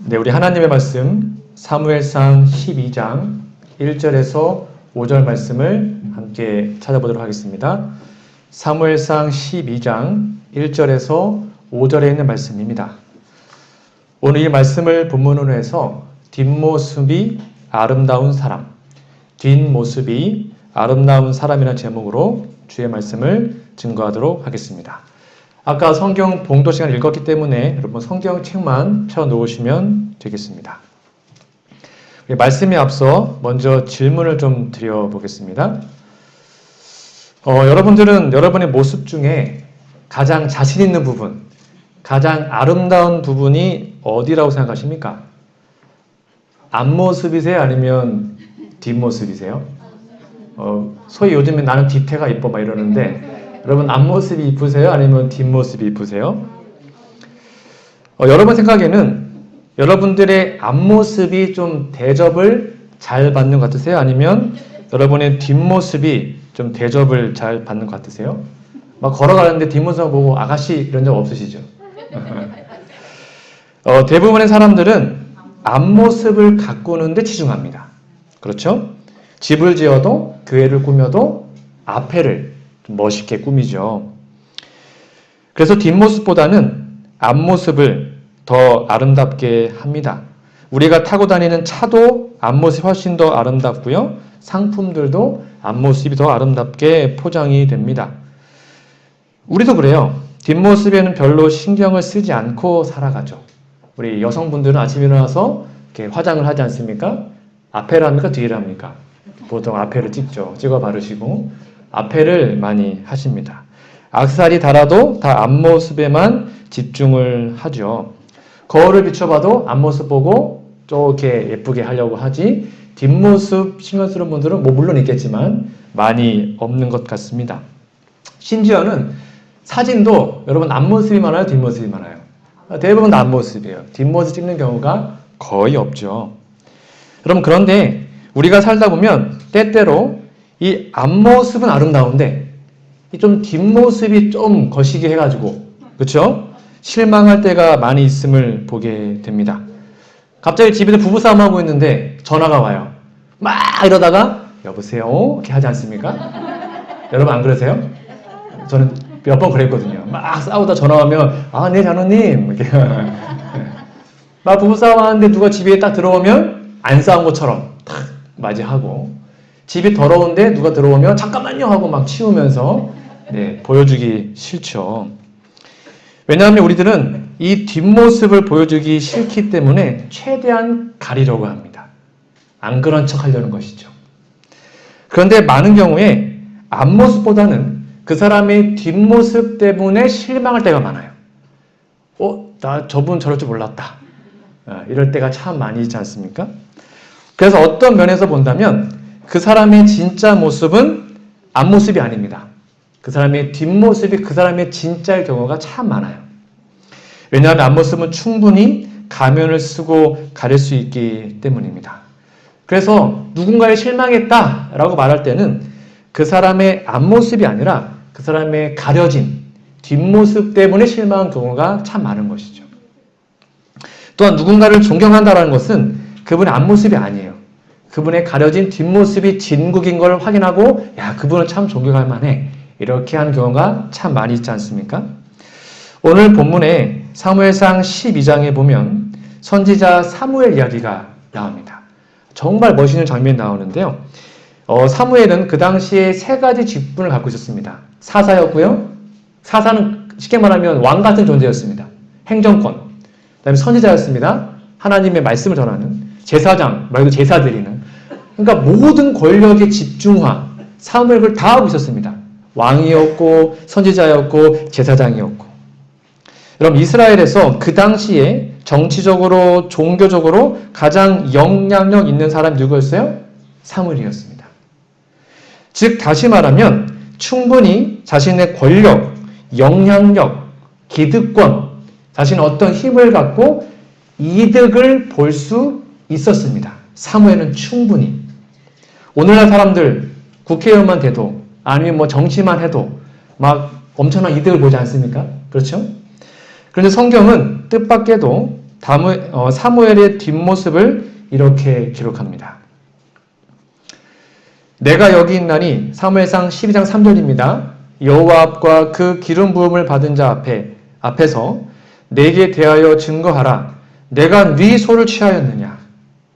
네, 우리 하나님의 말씀 사무엘상 12장 1절에서 5절 말씀을 함께 찾아보도록 하겠습니다. 사무엘상 12장 1절에서 5절에 있는 말씀입니다. 오늘 이 말씀을 본문으로 해서 뒷모습이 아름다운 사람, 뒷모습이 아름다운 사람이라는 제목으로 주의 말씀을 증거하도록 하겠습니다. 아까 성경 봉독 시간 읽었기 때문에 여러분 성경책만 펴놓으시면 되겠습니다. 말씀에 앞서 먼저 질문을 좀 드려보겠습니다. 여러분들은 여러분의 모습 중에 가장 자신 있는 부분, 가장 아름다운 부분이 어디라고 생각하십니까? 앞모습이세요? 아니면 뒷모습이세요? 소위 요즘에 나는 뒤태가 이뻐 막 이러는데 여러분 앞모습이 이쁘세요? 아니면 뒷모습이 이쁘세요? 여러분 생각에는 여러분들의 앞모습이 좀 대접을 잘 받는 것 같으세요? 아니면 여러분의 뒷모습이 좀 대접을 잘 받는 것 같으세요? 막 걸어가는데 뒷모습 보고 아가씨 이런 적 없으시죠? 대부분의 사람들은 앞모습을 가꾸는데 치중합니다. 그렇죠? 집을 지어도 교회를 꾸며도 앞에를 멋있게 꾸미죠. 그래서 뒷모습보다는 앞모습을 더 아름답게 합니다. 우리가 타고 다니는 차도 앞모습이 훨씬 더 아름답고요. 상품들도 앞모습이 더 아름답게 포장이 됩니다. 우리도 그래요. 뒷모습에는 별로 신경을 쓰지 않고 살아가죠. 우리 여성분들은 아침에 일어나서 이렇게 화장을 하지 않습니까? 앞에를 합니까? 뒤를 합니까? 보통 앞에를 찍죠. 찍어 바르시고 앞에를 많이 하십니다. 액세서리 달아도 다 앞모습에만 집중을 하죠. 거울을 비춰봐도 앞모습 보고 저렇게 예쁘게 하려고 하지 뒷모습 신경 쓰는 분들은 뭐 물론 있겠지만 많이 없는 것 같습니다. 심지어는 사진도 여러분 앞모습이 많아요? 뒷모습이 많아요? 대부분 다 앞모습이에요. 뒷모습 찍는 경우가 거의 없죠. 여러분 그런데 우리가 살다 보면 때때로 이 앞모습은 아름다운데 좀 뒷모습이 좀 거시기 해가지고 그렇죠? 실망할 때가 많이 있음을 보게 됩니다. 갑자기 집에서 부부싸움하고 있는데 전화가 와요. 막 이러다가 여보세요? 이렇게 하지 않습니까? 여러분 안 그러세요? 저는 몇 번 그랬거든요. 막 싸우다 전화 오면 네 장로님 이렇게 막 부부싸움 하는데 누가 집에 딱 들어오면 안 싸운 것처럼 탁 맞이하고 집이 더러운데 누가 들어오면 잠깐만요 하고 막 치우면서 보여주기 싫죠. 왜냐하면 우리들은 이 뒷모습을 보여주기 싫기 때문에 최대한 가리려고 합니다. 안 그런 척 하려는 것이죠. 그런데 많은 경우에 앞모습보다는 그 사람의 뒷모습 때문에 실망할 때가 많아요. 나 저분 저럴 줄 몰랐다. 이럴 때가 참 많이 있지 않습니까? 그래서 어떤 면에서 본다면 그 사람의 진짜 모습은 앞모습이 아닙니다. 그 사람의 뒷모습이 그 사람의 진짜일 경우가 참 많아요. 왜냐하면 앞모습은 충분히 가면을 쓰고 가릴 수 있기 때문입니다. 그래서 누군가에 실망했다라고 말할 때는 그 사람의 앞모습이 아니라 그 사람의 가려진 뒷모습 때문에 실망한 경우가 참 많은 것이죠. 또한 누군가를 존경한다는 것은 그분의 앞모습이 아니에요. 그분의 가려진 뒷모습이 진국인 걸 확인하고 그분은 참 존경할 만해 이렇게 하는 경우가 참 많이 있지 않습니까? 오늘 본문에 사무엘상 12장에 보면 선지자 사무엘 이야기가 나옵니다. 정말 멋있는 장면이 나오는데요. 사무엘은 그 당시에 세 가지 직분을 갖고 있었습니다. 사사였고요. 사사는 쉽게 말하면 왕 같은 존재였습니다. 행정권. 그다음에 선지자였습니다. 하나님의 말씀을 전하는 제사장, 말 그대로 제사 드리는. 그러니까 모든 권력의 집중화, 사무엘을 다 하고 있었습니다. 왕이었고 선지자였고 제사장이었고. 여러분 이스라엘에서 그 당시에 정치적으로 종교적으로 가장 영향력 있는 사람이 누구였어요? 사무엘이었습니다. 즉 다시 말하면 충분히 자신의 권력, 영향력, 기득권, 자신의 어떤 힘을 갖고 이득을 볼 수 있었습니다. 사무엘은 충분히. 오늘날 사람들 국회의원만 돼도 아니면 정치만 해도 막 엄청난 이득을 보지 않습니까? 그렇죠? 그런데 성경은 뜻밖에도 사무엘의 뒷모습을 이렇게 기록합니다. 내가 여기 있나니 사무엘상 12장 3절입니다. 여호와 앞과 그 기름 부음을 받은 자 앞에서 내게 대하여 증거하라. 내가 네 소를 취하였느냐?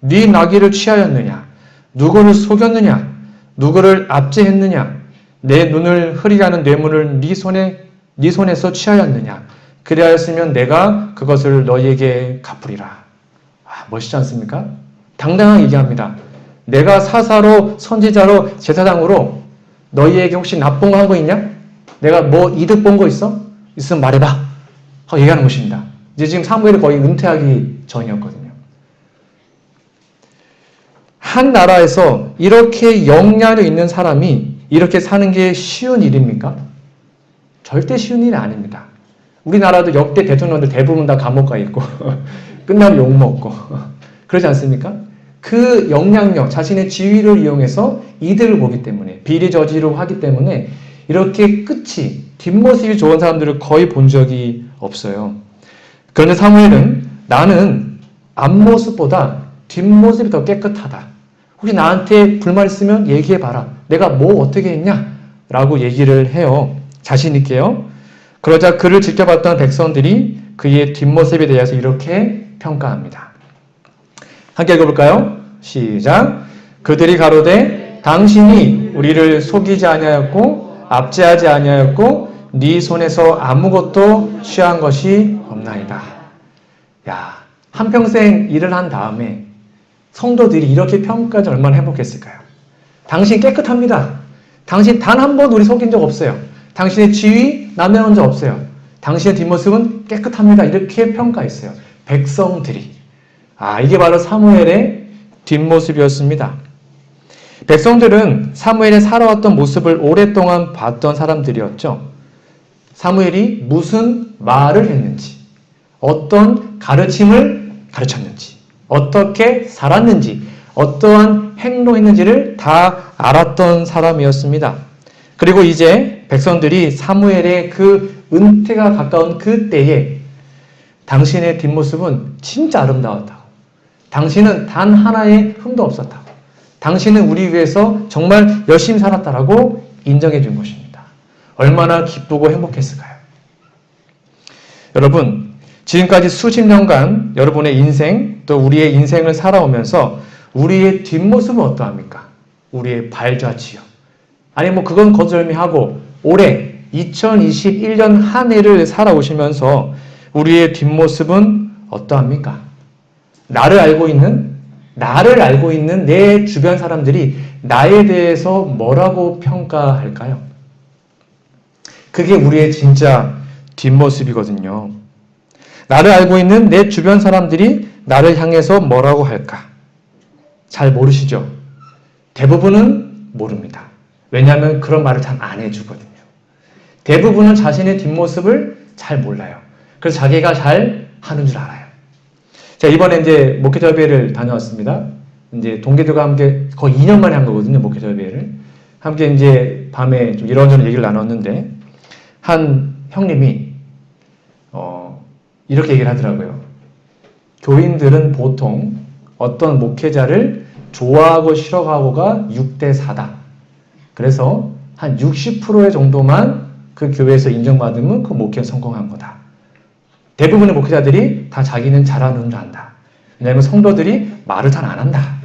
네 나귀를 취하였느냐? 누구를 속였느냐? 누구를 압제했느냐? 내 눈을 흐리게 하는 뇌물을 네 손에서 취하였느냐? 그리하였으면 내가 그것을 너희에게 갚으리라. 멋있지 않습니까? 당당하게 얘기합니다. 내가 사사로 선지자로 제사장으로 너희에게 혹시 나쁜 거 한 거 있냐? 내가 뭐 이득 본 거 있어? 있으면 말해봐 하고 얘기하는 것입니다. 이제 지금 사무엘이 거의 은퇴하기 전이었거든요. 한 나라에서 이렇게 역량이 있는 사람이 이렇게 사는 게 쉬운 일입니까? 절대 쉬운 일이 아닙니다. 우리나라도 역대 대통령들 대부분 다 감옥 가 있고 끝나면 욕먹고 그러지 않습니까? 그 역량력, 자신의 지위를 이용해서 이득을 보기 때문에 비리 저지로 하기 때문에 이렇게 끝이 뒷모습이 좋은 사람들을 거의 본 적이 없어요. 그런데 사무엘은 나는 앞모습보다 뒷모습이 더 깨끗하다. 혹시 나한테 불만 있으면 얘기해봐라. 내가 뭐 어떻게 했냐? 라고 얘기를 해요. 자신 있게요. 그러자 그를 지켜봤던 백성들이 그의 뒷모습에 대해서 이렇게 평가합니다. 함께 읽어볼까요? 시작. 그들이 가로되 당신이 우리를 속이지 아니하였고 압제하지 아니하였고 네 손에서 아무것도 취한 것이 없나이다. 야, 한평생 일을 한 다음에 성도들이 이렇게 평가하지 얼마나 행복했을까요? 당신 깨끗합니다. 당신 단 한 번 우리 속인 적 없어요. 당신의 지위 남용한 적 없어요. 당신의 뒷모습은 깨끗합니다. 이렇게 평가했어요. 백성들이. 이게 바로 사무엘의 뒷모습이었습니다. 백성들은 사무엘의 살아왔던 모습을 오랫동안 봤던 사람들이었죠. 사무엘이 무슨 말을 했는지, 어떤 가르침을 가르쳤는지, 어떻게 살았는지, 어떠한 행동했는지를 다 알았던 사람이었습니다. 그리고 이제 백성들이 사무엘의 그 은퇴가 가까운 그 때에 당신의 뒷모습은 진짜 아름다웠다고. 당신은 단 하나의 흠도 없었다고. 당신은 우리 위해서 정말 열심히 살았다라고 인정해 준 것입니다. 얼마나 기쁘고 행복했을까요? 여러분, 지금까지 수십 년간 여러분의 인생, 또 우리의 인생을 살아오면서 우리의 뒷모습은 어떠합니까? 우리의 발자취요. 아니 그건 거절미하고 올해 2021년 한 해를 살아오시면서 우리의 뒷모습은 어떠합니까? 나를 알고 있는 내 주변 사람들이 나에 대해서 뭐라고 평가할까요? 그게 우리의 진짜 뒷모습이거든요. 나를 알고 있는 내 주변 사람들이 나를 향해서 뭐라고 할까? 잘 모르시죠? 대부분은 모릅니다. 왜냐하면 그런 말을 잘 안 해주거든요. 대부분은 자신의 뒷모습을 잘 몰라요. 그래서 자기가 잘 하는 줄 알아요. 자, 이번에 이제 목회자회를 다녀왔습니다. 이제 동기들과 함께 거의 2년 만에 한 거거든요, 목회자회를. 함께 이제 밤에 좀 이런저런 얘기를 나눴는데, 한 형님이, 이렇게 얘기를 하더라고요. 교인들은 보통 어떤 목회자를 좋아하고 싫어하고가 6대 4다. 그래서 한 60%의 정도만 그 교회에서 인정받으면 그 목회는 성공한 거다. 대부분의 목회자들이 다 자기는 잘하는 줄 안다. 왜냐하면 성도들이 말을 잘 안 한다.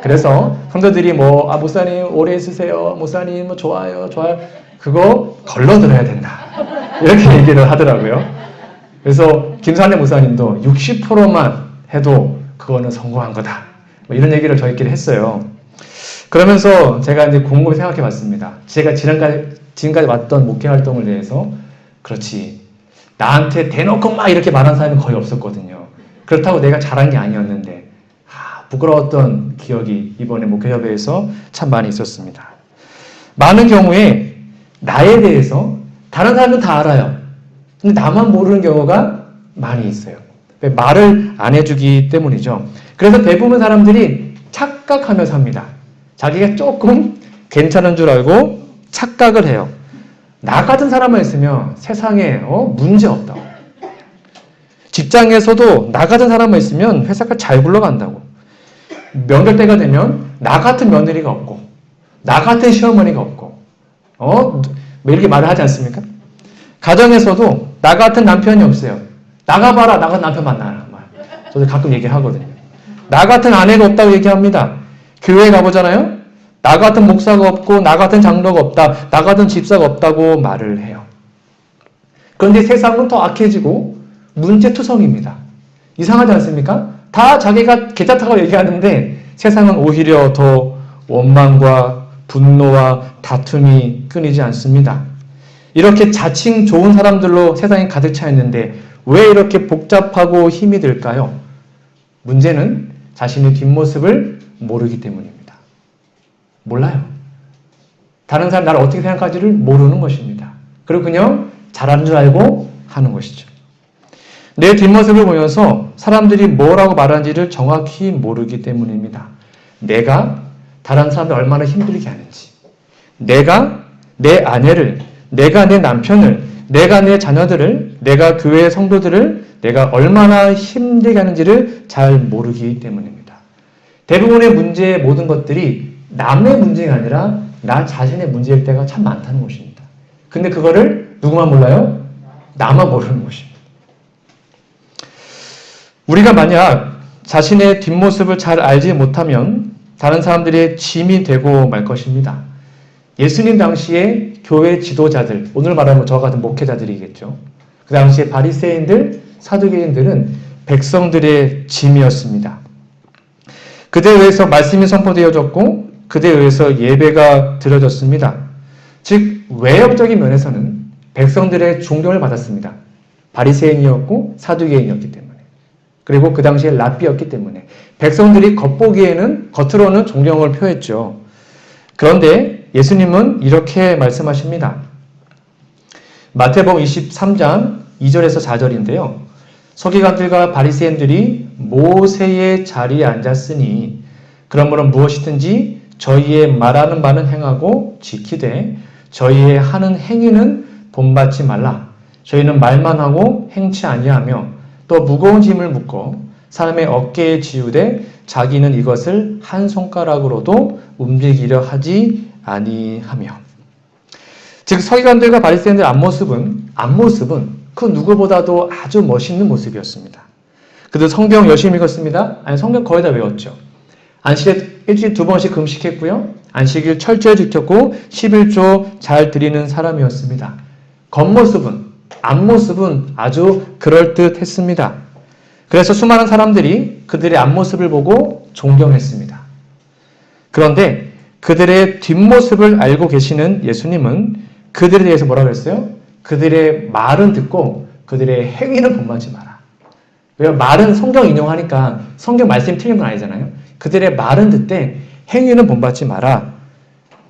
그래서 성도들이 목사님 오래 있으세요. 목사님 좋아요. 그거 걸러들어야 된다. 이렇게 얘기를 하더라고요. 그래서 김산래 목사님도 60%만 해도 그거는 성공한 거다. 이런 얘기를 저희끼리 했어요. 그러면서 제가 이제 곰곰이 생각해 봤습니다. 제가 지금까지 왔던 목회 활동을 대해서 그렇지. 나한테 대놓고 막 이렇게 말한 사람이 거의 없었거든요. 그렇다고 내가 잘한 게 아니었는데 부끄러웠던 기억이 이번에 목회협회에서 참 많이 있었습니다. 많은 경우에 나에 대해서 다른 사람은 다 알아요. 근데 나만 모르는 경우가 많이 있어요. 말을 안 해주기 때문이죠. 그래서 대부분 사람들이 착각하며 삽니다. 자기가 조금 괜찮은 줄 알고 착각을 해요. 나 같은 사람만 있으면 세상에 문제 없다고. 직장에서도 나 같은 사람만 있으면 회사가 잘 굴러간다고. 명절 때가 되면 나 같은 며느리가 없고 나 같은 시어머니가 없고 뭐 이렇게 말을 하지 않습니까? 가정에서도 나 같은 남편이 없어요. 나가봐라. 나 같은 남편 만나라. 저도 가끔 얘기하거든요. 나 같은 아내가 없다고 얘기합니다. 교회 가보잖아요. 나 같은 목사가 없고 나 같은 장로가 없다. 나 같은 집사가 없다고 말을 해요. 그런데 세상은 더 악해지고 문제투성입니다. 이상하지 않습니까? 다 자기가 괜찮다고 얘기하는데 세상은 오히려 더 원망과 분노와 다툼이 끊이지 않습니다. 이렇게 자칭 좋은 사람들로 세상이 가득 차 있는데 왜 이렇게 복잡하고 힘이 들까요? 문제는 자신의 뒷모습을 모르기 때문입니다. 몰라요. 다른 사람 나를 어떻게 생각하지를 모르는 것입니다. 그리고 그냥 잘하는 줄 알고 하는 것이죠. 내 뒷모습을 보면서 사람들이 뭐라고 말하는지를 정확히 모르기 때문입니다. 내가 다른 사람들 얼마나 힘들게 하는지, 내가 내 아내를, 내가 내 남편을, 내가 내 자녀들을, 내가 교회의 성도들을 내가 얼마나 힘들게 하는지를 잘 모르기 때문입니다. 대부분의 문제의 모든 것들이 남의 문제가 아니라 나 자신의 문제일 때가 참 많다는 것입니다. 근데 그거를 누구만 몰라요? 나만 모르는 것입니다. 우리가 만약 자신의 뒷모습을 잘 알지 못하면 다른 사람들의 짐이 되고 말 것입니다. 예수님 당시에 교회 지도자들, 오늘 말하면 저 같은 목회자들이겠죠. 그 당시에 바리새인들, 사두개인들은 백성들의 짐이었습니다. 그들에 의해서 말씀이 선포되어졌고 그들에 의해서 예배가 드려졌습니다. 즉 외형적인 면에서는 백성들의 존경을 받았습니다. 바리새인이었고 사두개인이었기 때문에. 그리고 그 당시에 랍비였기 때문에 백성들이 겉으로는 존경을 표했죠. 그런데 예수님은 이렇게 말씀하십니다. 마태복음 23장 2절에서 4절인데요. 서기관들과 바리새인들이 모세의 자리에 앉았으니 그러므로 무엇이든지 저희의 말하는 바는 행하고 지키되 저희의 하는 행위는 본받지 말라. 저희는 말만 하고 행치 아니하며 또 무거운 짐을 묶어 사람의 어깨에 지우되 자기는 이것을 한 손가락으로도 움직이려 하지 아니하며. 즉 서기관들과 바리새인들의 앞모습은 그 누구보다도 아주 멋있는 모습이었습니다. 그들 성경 열심히 읽었습니다. 아니 성경 거의 다 외웠죠. 안식일에 일주일에 2번씩 금식했고요. 안식일 철저히 지켰고 11조 잘 드리는 사람이었습니다. 앞모습은 아주 그럴듯했습니다. 그래서 수많은 사람들이 그들의 앞모습을 보고 존경했습니다. 그런데 그들의 뒷모습을 알고 계시는 예수님은 그들에 대해서 뭐라고 했어요? 그들의 말은 듣고 그들의 행위는 본받지 마라. 왜요? 말은 성경 인용하니까 성경 말씀이 틀린 건 아니잖아요. 그들의 말은 듣되 행위는 본받지 마라.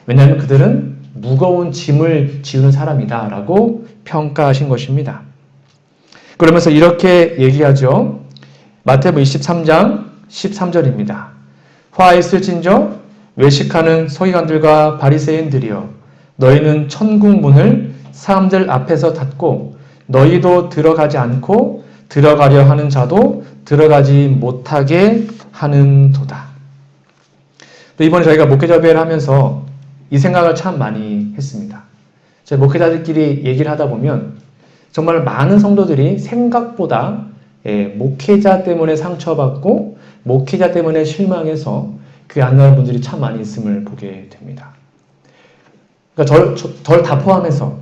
왜냐하면 그들은 무거운 짐을 지우는 사람이다 라고 평가하신 것입니다. 그러면서 이렇게 얘기하죠. 마태복음 23장 13절입니다. 화 있을진저 외식하는 서기관들과 바리새인들이여 너희는 천국 문을 사람들 앞에서 닫고 너희도 들어가지 않고 들어가려 하는 자도 들어가지 못하게 하는도다. 또 이번에 저희가 목회자회를 하면서 이 생각을 참 많이 했습니다. 저희 목회자들끼리 얘기를 하다 보면 정말 많은 성도들이 생각보다 목회자 때문에 상처받고 목회자 때문에 실망해서 그게 안 나는 분들이 참 많이 있음을 보게 됩니다. 그러니까 절 다 포함해서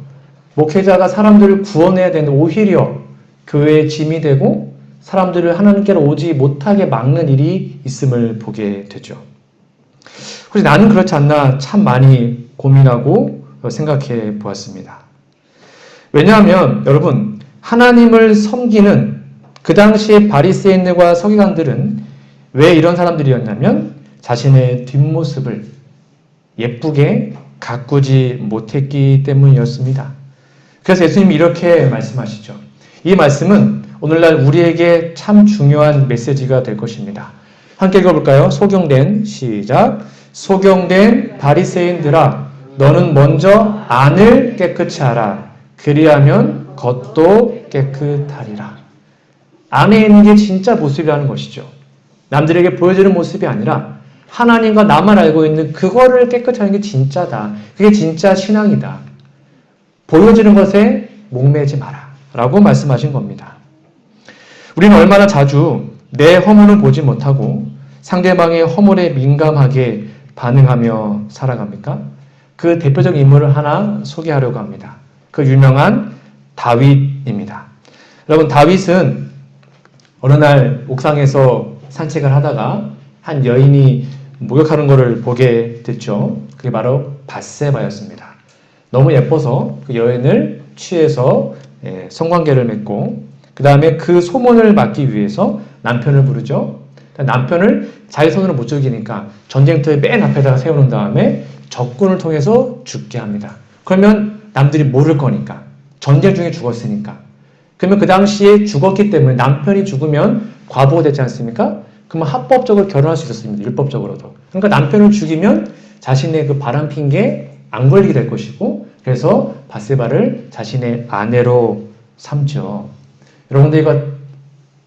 목회자가 사람들을 구원해야 되는데 오히려 교회의 짐이 되고 사람들을 하나님께로 오지 못하게 막는 일이 있음을 보게 되죠. 혹시 나는 그렇지 않나 참 많이 고민하고 생각해 보았습니다. 왜냐하면 여러분 하나님을 섬기는 그 당시의 바리새인들과 서기관들은 왜 이런 사람들이었냐면 자신의 뒷모습을 예쁘게 가꾸지 못했기 때문이었습니다. 그래서 예수님이 이렇게 말씀하시죠. 이 말씀은 오늘날 우리에게 참 중요한 메시지가 될 것입니다. 함께 읽어볼까요? 소경된 시작. 소경된 바리새인들아 너는 먼저 안을 깨끗이 하라. 그리하면 겉도 깨끗하리라. 안에 있는 게 진짜 모습이라는 것이죠. 남들에게 보여주는 모습이 아니라 하나님과 나만 알고 있는 그거를 깨끗이 하는 게 진짜다. 그게 진짜 신앙이다. 보여지는 것에 목매지 마라 라고 말씀하신 겁니다. 우리는 얼마나 자주 내 허물을 보지 못하고 상대방의 허물에 민감하게 반응하며 살아갑니까? 그 대표적인 인물을 하나 소개하려고 합니다. 그 유명한 다윗입니다. 여러분, 다윗은 어느 날 옥상에서 산책을 하다가 한 여인이 목욕하는 것을 보게 됐죠. 그게 바로 밧세바였습니다. 너무 예뻐서 그 여인을 취해서 성관계를 맺고 그 다음에 그 소문을 막기 위해서 남편을 부르죠. 남편을 자기 손으로 못 죽이니까 전쟁터의 맨 앞에다가 세우는 다음에 적군을 통해서 죽게 합니다. 그러면 남들이 모를 거니까. 전쟁 중에 죽었으니까. 그러면 그 당시에 죽었기 때문에 남편이 죽으면 과부하되지 않습니까? 그러면 합법적으로 결혼할 수 있었습니다. 율법적으로도. 그러니까 남편을 죽이면 자신의 그 바람핀 게 안 걸리게 될 것이고 그래서 밧세바를 자신의 아내로 삼죠. 여러분들 이거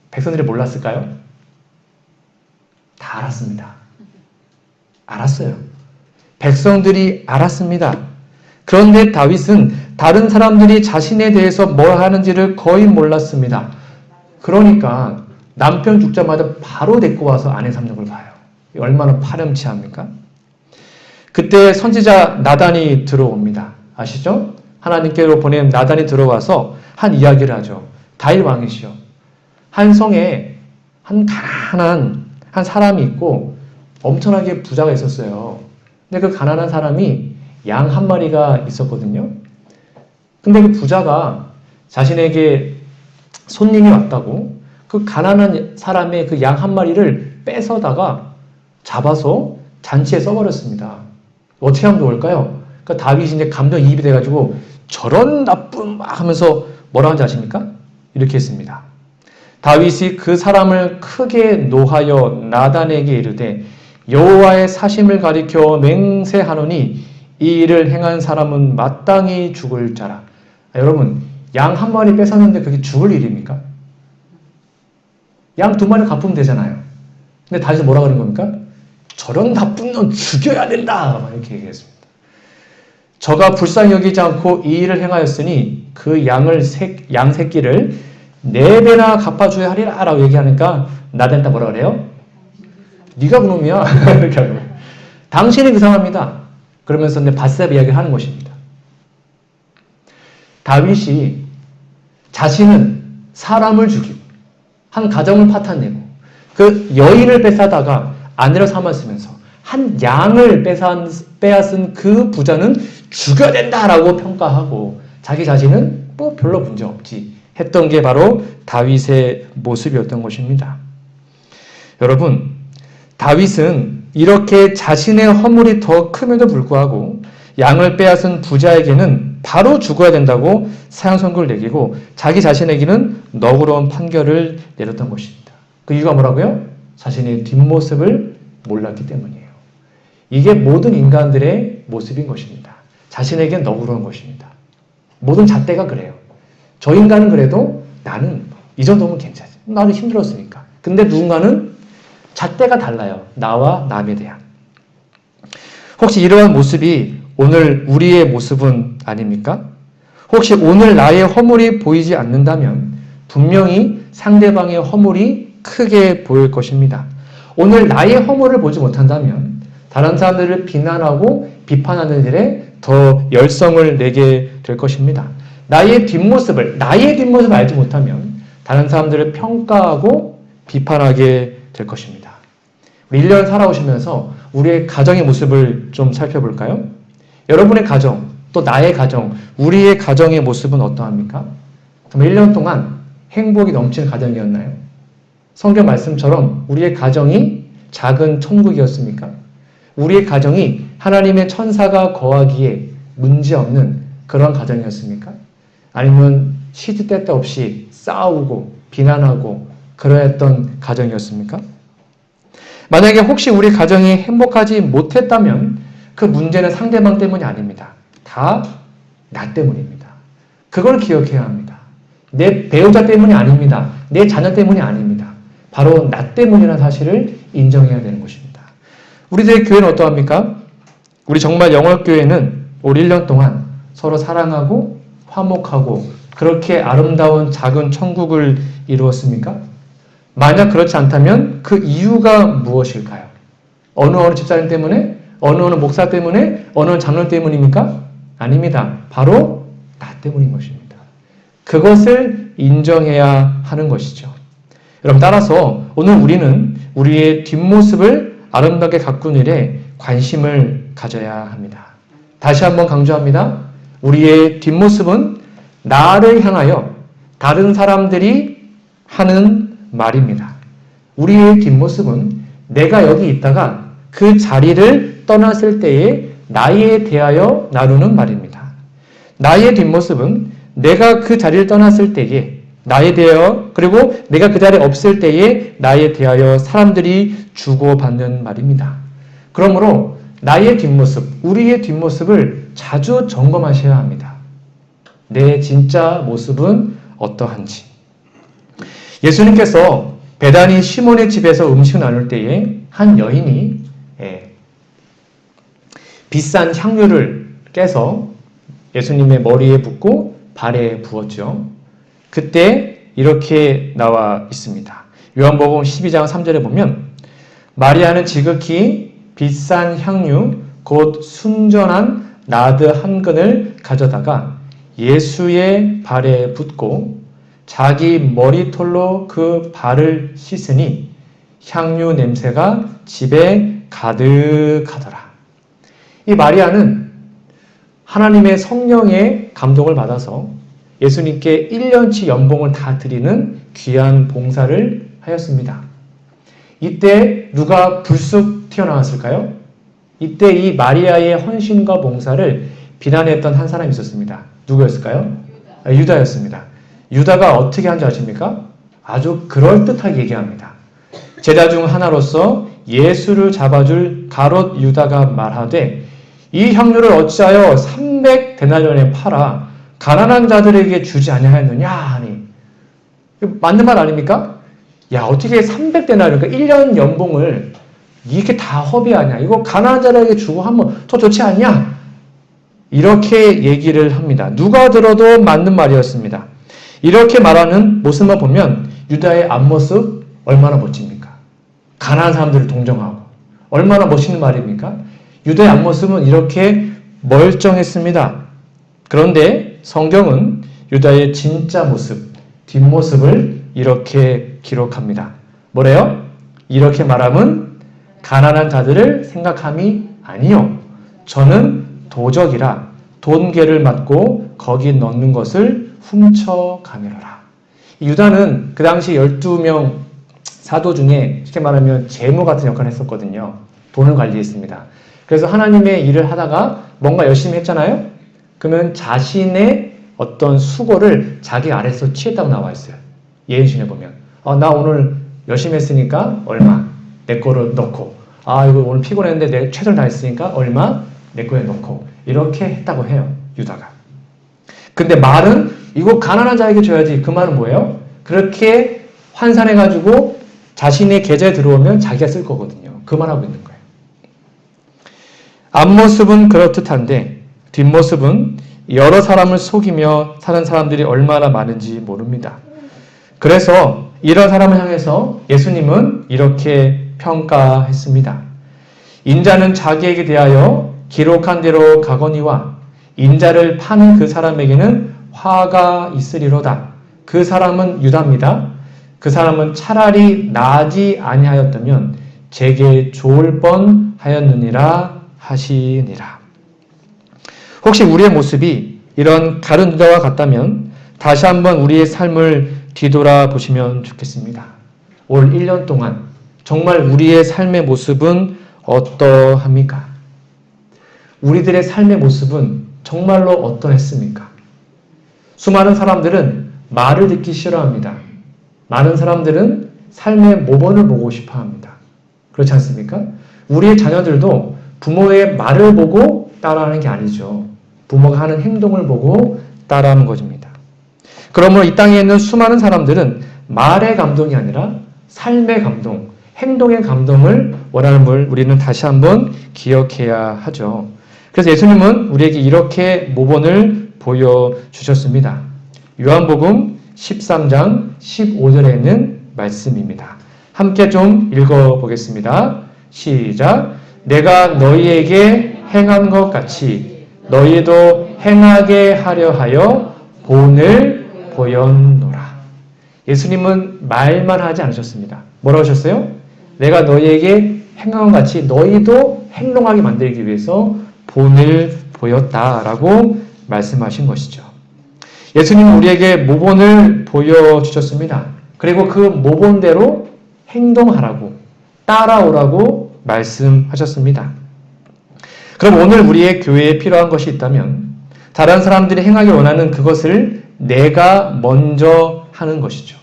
백성들이 몰랐을까요? 다 알았습니다. 알았어요. 백성들이 알았습니다. 그런데 다윗은 다른 사람들이 자신에 대해서 뭘 하는지를 거의 몰랐습니다. 그러니까 남편 죽자마자 바로 데리고 와서 아내 삼는 걸 봐요. 얼마나 파렴치합니까? 그때 선지자 나단이 들어옵니다. 아시죠? 하나님께로 보낸 나단이 들어와서 한 이야기를 하죠. 다윗 왕이시여. 한 성에 한 가난한 한 사람이 있고 엄청나게 부자가 있었어요. 근데 그 가난한 사람이 양 한 마리가 있었거든요. 근데 그 부자가 자신에게 손님이 왔다고 그 가난한 사람의 그 양 한 마리를 뺏어다가 잡아서 잔치에 써버렸습니다. 어떻게 하면 좋을까요? 그러니까 다윗이 이제 감정이입이 돼가지고 저런 나쁜 막 하면서 뭐라 하는지 아십니까? 이렇게 했습니다. 다윗이 그 사람을 크게 노하여 나단에게 이르되 여호와의 사심을 가리켜 맹세하노니 이 일을 행한 사람은 마땅히 죽을 자라. 여러분, 양 한 마리 뺏었는데 그게 죽을 일입니까? 양 두 마리 갚으면 되잖아요. 근데 다윗이 뭐라 그런 겁니까? 저런 나쁜 놈 죽여야 된다. 막 이렇게 얘기했습니다. 저가 불쌍히 여기지 않고 이 일을 행하였으니 그 양 새끼를 4배나 갚아줘야 하리라 라고 얘기하니까 나단이 뭐라 그래요? 네가 그놈이야. 이렇게 하는 거예요. 당신이 이상합니다. 그러면서 이제 밧세바 이야기를 하는 것입니다. 다윗이 자신은 사람을 죽이고 한 가정을 파탄내고 그 여인을 뺏어다가 아내로 삼았으면서 한 양을 빼앗은 그 부자는 죽여야 된다라고 평가하고 자기 자신은 뭐 별로 문제 없지 했던 게 바로 다윗의 모습이었던 것입니다. 여러분, 다윗은 이렇게 자신의 허물이 더 큼에도 불구하고 양을 빼앗은 부자에게는 바로 죽어야 된다고 사형 선고를 내리고 자기 자신에게는 너그러운 판결을 내렸던 것입니다. 그 이유가 뭐라고요? 자신의 뒷모습을 몰랐기 때문이에요. 이게 모든 인간들의 모습인 것입니다. 자신에겐 너그러운 것입니다. 모든 잣대가 그래요. 저 인간은 그래도 나는 이 정도면 괜찮지. 나도 힘들었으니까. 근데 누군가는 잣대가 달라요. 나와 남에 대한. 혹시 이러한 모습이 오늘 우리의 모습은 아닙니까? 혹시 오늘 나의 허물이 보이지 않는다면 분명히 상대방의 허물이 크게 보일 것입니다. 오늘 나의 허물을 보지 못한다면 다른 사람들을 비난하고 비판하는 일에 더 열성을 내게 될 것입니다. 나의 뒷모습을 알지 못하면 다른 사람들을 평가하고 비판하게 될 것입니다. 우리 1년 살아오시면서 우리의 가정의 모습을 좀 살펴볼까요? 여러분의 가정, 또 나의 가정, 우리의 가정의 모습은 어떠합니까? 그럼 1년 동안 행복이 넘치는 가정이었나요? 성경 말씀처럼 우리의 가정이 작은 천국이었습니까? 우리의 가정이 하나님의 천사가 거하기에 문제없는 그런 가정이었습니까? 아니면 시도 때도 없이 싸우고 비난하고 그러했던 가정이었습니까? 만약에 혹시 우리 가정이 행복하지 못했다면 그 문제는 상대방 때문이 아닙니다. 다 나 때문입니다. 그걸 기억해야 합니다. 내 배우자 때문이 아닙니다. 내 자녀 때문이 아닙니다. 바로 나 때문이라는 사실을 인정해야 되는 것입니다. 우리들의 교회는 어떠합니까? 우리 정말 영월교회는 올 1년 동안 서로 사랑하고 화목하고 그렇게 아름다운 작은 천국을 이루었습니까? 만약 그렇지 않다면 그 이유가 무엇일까요? 어느 집사님 때문에? 어느 목사 때문에? 어느 장로 때문입니까? 아닙니다. 바로 나 때문인 것입니다. 그것을 인정해야 하는 것이죠. 여러분, 따라서 오늘 우리는 우리의 뒷모습을 아름답게 가꾸는 일에 관심을 가져야 합니다. 다시 한번 강조합니다. 우리의 뒷모습은 나를 향하여 다른 사람들이 하는 말입니다. 우리의 뒷모습은 내가 여기 있다가 그 자리를 떠났을 때에 나에 대하여 나누는 말입니다. 나의 뒷모습은 내가 그 자리를 떠났을 때에 나에 대하여, 그리고 내가 그 자리에 없을 때에 나에 대하여 사람들이 주고받는 말입니다. 그러므로 나의 뒷모습, 우리의 뒷모습을 자주 점검하셔야 합니다. 내 진짜 모습은 어떠한지. 예수님께서 베다니 시몬의 집에서 음식을 나눌 때에 한 여인이 비싼 향유를 깨서 예수님의 머리에 붓고 발에 부었죠. 그때 이렇게 나와 있습니다. 요한복음 12장 3절에 보면 마리아는 지극히 비싼 향유 곧 순전한 나드 한 근을 가져다가 예수의 발에 붓고 자기 머리털로 그 발을 씻으니 향유 냄새가 집에 가득하더라. 이 마리아는 하나님의 성령의 감동을 받아서 예수님께 1년치 연봉을 다 드리는 귀한 봉사를 하였습니다. 이때 누가 불쑥 튀어나왔을까요? 이때 이 마리아의 헌신과 봉사를 비난했던 한 사람이 있었습니다. 누구였을까요? 유다였습니다. 유다가 어떻게 한 줄 아십니까? 아주 그럴듯하게 얘기합니다. 제자 중 하나로서 예수를 잡아줄 가롯 유다가 말하되 이 향유를 어찌하여 300데나리온에 팔아 가난한 자들에게 주지 아니하였느냐 하니, 맞는 말 아닙니까? 야, 어떻게 300데나리온, 그러니까 1년 연봉을 이렇게 다 허비하냐? 이거 가난한 자들에게 주고 하면 더 좋지 않냐? 이렇게 얘기를 합니다. 누가 들어도 맞는 말이었습니다. 이렇게 말하는 모습만 보면 유다의 앞모습 얼마나 멋집니까? 가난한 사람들을 동정하고 얼마나 멋있는 말입니까? 유다의 앞모습은 이렇게 멀쩡했습니다. 그런데 성경은 유다의 진짜 모습, 뒷모습을 이렇게 기록합니다. 뭐래요? 이렇게 말함은 가난한 자들을 생각함이 아니요. 저는 도적이라 돈계를 맞고 거기 넣는 것을 훔쳐가매라. 유다는 그 당시 12명 사도 중에 쉽게 말하면 재무 같은 역할을 했었거든요. 돈을 관리했습니다. 그래서 하나님의 일을 하다가 뭔가 열심히 했잖아요. 그러면 자신의 어떤 수고를 자기 아래서 취했다고 나와 있어요. 예언신에 보면 나 오늘 열심히 했으니까 얼마 내 거를 넣고, 이거 오늘 피곤했는데 내 최선을 다했으니까 얼마 내 거에 넣고, 이렇게 했다고 해요. 유다가. 근데 말은 이거 가난한 자에게 줘야지. 그 말은 뭐예요? 그렇게 환산해가지고 자신의 계좌에 들어오면 자기가 쓸 거거든요. 그 말하고 있는 거예요. 앞모습은 그렇듯한데 뒷모습은 여러 사람을 속이며 사는 사람들이 얼마나 많은지 모릅니다. 그래서 이런 사람을 향해서 예수님은 이렇게 평가했습니다. 인자는 자기에게 대하여 기록한 대로 가거니와 인자를 파는 그 사람에게는 화가 있으리로다. 그 사람은 유다입니다. 그 사람은 차라리 나지 아니하였다면 제게 좋을 뻔하였느니라 하시니라. 혹시 우리의 모습이 이런 다른 유다와 같다면 다시 한번 우리의 삶을 뒤돌아 보시면 좋겠습니다. 올 1년 동안 정말 우리의 삶의 모습은 어떠합니까? 우리들의 삶의 모습은 정말로 어떠했습니까? 수많은 사람들은 말을 듣기 싫어합니다. 많은 사람들은 삶의 모범을 보고 싶어 합니다. 그렇지 않습니까? 우리의 자녀들도 부모의 말을 보고 따라하는 게 아니죠. 부모가 하는 행동을 보고 따라하는 것입니다. 그러므로 이 땅에 있는 수많은 사람들은 말의 감동이 아니라 삶의 감동, 행동의 감동을 원함을 우리는 다시 한번 기억해야 하죠. 그래서 예수님은 우리에게 이렇게 모본을 보여주셨습니다. 요한복음 13장 15절에 있는 말씀입니다. 함께 좀 읽어보겠습니다. 시작. 내가 너희에게 행한 것 같이 너희도 행하게 하려 하여 본을 보였노라. 예수님은 말만 하지 않으셨습니다. 뭐라고 하셨어요? 내가 너희에게 행한 것 같이 너희도 행동하게 만들기 위해서 본을 보였다라고 말씀하신 것이죠. 예수님은 우리에게 모본을 보여주셨습니다. 그리고 그 모본대로 행동하라고, 따라오라고 말씀하셨습니다. 그럼 오늘 우리의 교회에 필요한 것이 있다면 다른 사람들이 행하기 원하는 그것을 내가 먼저 하는 것이죠.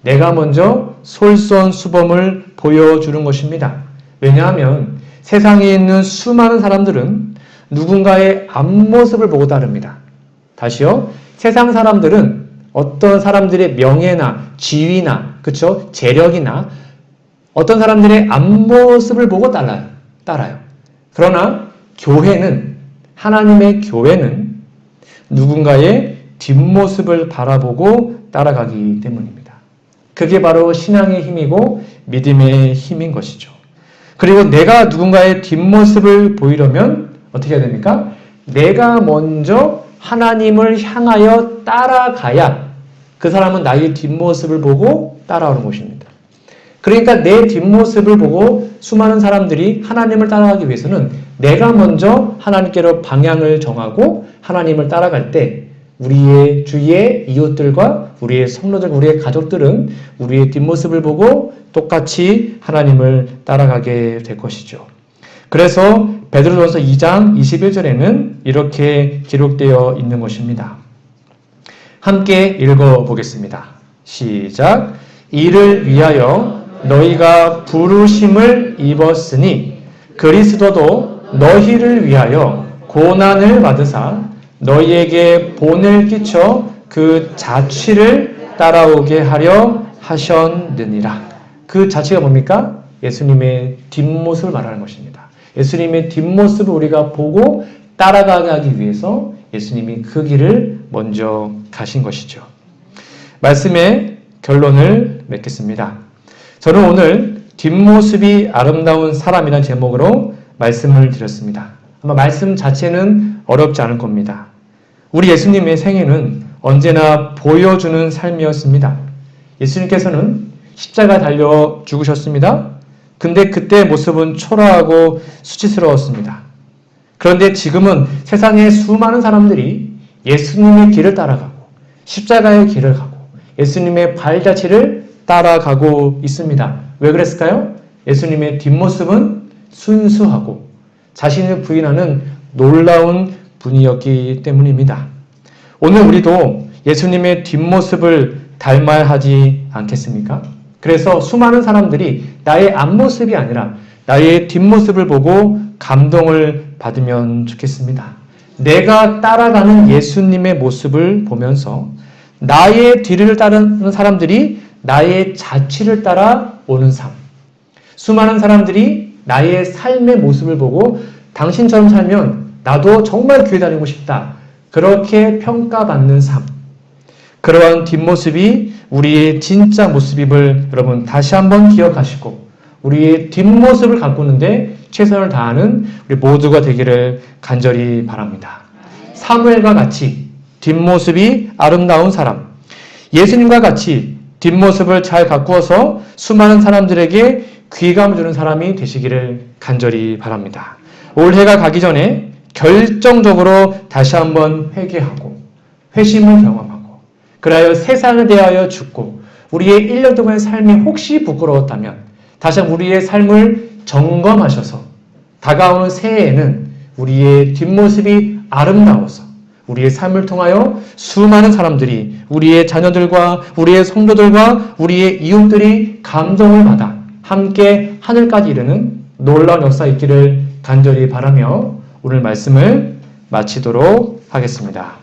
내가 먼저 솔선수범을 보여주는 것입니다. 왜냐하면 세상에 있는 수많은 사람들은 누군가의 앞모습을 보고 따릅니다. 다시요. 세상 사람들은 어떤 사람들의 명예나 지위나, 그쵸? 재력이나 어떤 사람들의 앞모습을 보고 따라요. 그러나 교회는, 하나님의 교회는 누군가의 뒷모습을 바라보고 따라가기 때문입니다. 그게 바로 신앙의 힘이고 믿음의 힘인 것이죠. 그리고 내가 누군가의 뒷모습을 보이려면 어떻게 해야 됩니까? 내가 먼저 하나님을 향하여 따라가야 그 사람은 나의 뒷모습을 보고 따라오는 것입니다. 그러니까 내 뒷모습을 보고 수많은 사람들이 하나님을 따라가기 위해서는 내가 먼저 하나님께로 방향을 정하고 하나님을 따라갈 때 우리의 주위의 이웃들과 우리의 성도들, 우리의 가족들은 우리의 뒷모습을 보고 똑같이 하나님을 따라가게 될 것이죠. 그래서 베드로전서 2장 21절에는 이렇게 기록되어 있는 것입니다. 함께 읽어보겠습니다. 시작. 이를 위하여 너희가 부르심을 입었으니 그리스도도 너희를 위하여 고난을 받으사 너희에게 본을 끼쳐 그 자취를 따라오게 하려 하셨느니라. 그 자취가 뭡니까? 예수님의 뒷모습을 말하는 것입니다. 예수님의 뒷모습을 우리가 보고 따라가게 하기 위해서 예수님이 그 길을 먼저 가신 것이죠. 말씀의 결론을 맺겠습니다. 저는 오늘 뒷모습이 아름다운 사람이라는 제목으로 말씀을 드렸습니다. 아마 말씀 자체는 어렵지 않을 겁니다. 우리 예수님의 생애는 언제나 보여주는 삶이었습니다. 예수님께서는 십자가 달려 죽으셨습니다. 근데 그때의 모습은 초라하고 수치스러웠습니다. 그런데 지금은 세상의 수많은 사람들이 예수님의 길을 따라가고 십자가의 길을 가고 예수님의 발자취를 따라가고 있습니다. 왜 그랬을까요? 예수님의 뒷모습은 순수하고 자신을 부인하는 놀라운 분이었기 때문입니다. 오늘 우리도 예수님의 뒷모습을 닮아야 하지 않겠습니까? 그래서 수많은 사람들이 나의 앞모습이 아니라 나의 뒷모습을 보고 감동을 받으면 좋겠습니다. 내가 따라가는 예수님의 모습을 보면서 나의 뒤를 따르는 사람들이 나의 자취를 따라오는 삶. 수많은 사람들이 나의 삶의 모습을 보고 당신처럼 살면 나도 정말 교회 다니고 싶다. 그렇게 평가받는 삶. 그러한 뒷모습이 우리의 진짜 모습임을 여러분 다시 한번 기억하시고 우리의 뒷모습을 가꾸는데 최선을 다하는 우리 모두가 되기를 간절히 바랍니다. 사무엘과 같이 뒷모습이 아름다운 사람, 예수님과 같이 뒷모습을 잘 가꾸어서 수많은 사람들에게 귀감을 주는 사람이 되시기를 간절히 바랍니다. 올해가 가기 전에 결정적으로 다시 한번 회개하고 회심을 경험하고 그리하여 세상에 대하여 죽고 우리의 1년 동안의 삶이 혹시 부끄러웠다면 다시 한번 우리의 삶을 점검하셔서 다가오는 새해에는 우리의 뒷모습이 아름다워서 우리의 삶을 통하여 수많은 사람들이 우리의 자녀들과 우리의 성도들과 우리의 이웃들이 감동을 받아 함께 하늘까지 이르는 놀라운 역사 있기를 간절히 바라며 오늘 말씀을 마치도록 하겠습니다.